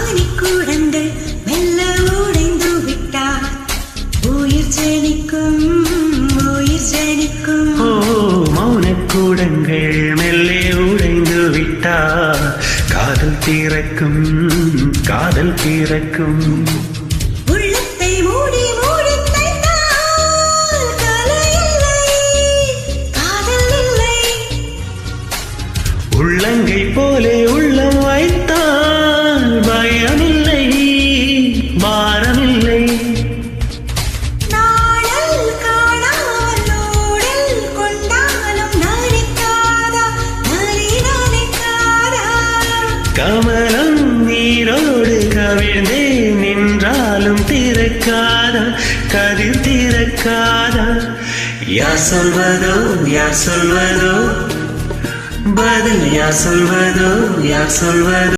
மணிக்கூடங்கள் மெல்ல உடைந்து விட்டார். உயிர் ஜனிக்கும் உயிர் ஜனிக்கும். ஓ மௌனக்கூடங்கள் மெல்லே உடைந்து விட்டார். காதல் தீரக்கும் காதல் தீரக்கும். உள்ளத்தை மூடி மூடி தைத்தால் கலை இல்லை காதல் இல்லை. உள்ளங்கை போலே உள்ளம் வைத்தால் பயமில்லை பாரமில்லை. நாடல் காணாமல் நூடல் கொண்டாலும் நரிக்காதா நரி நரிக்காதா. கமலம் நீரோடு கவிழ்ந்தே நின்றாலும் திறக்காதா கதிர் திறக்காதா. யார் சொல்வதோ யார் சொல்வதோ பதில் யார் சொல்வதோ யார் சொல்வதோ.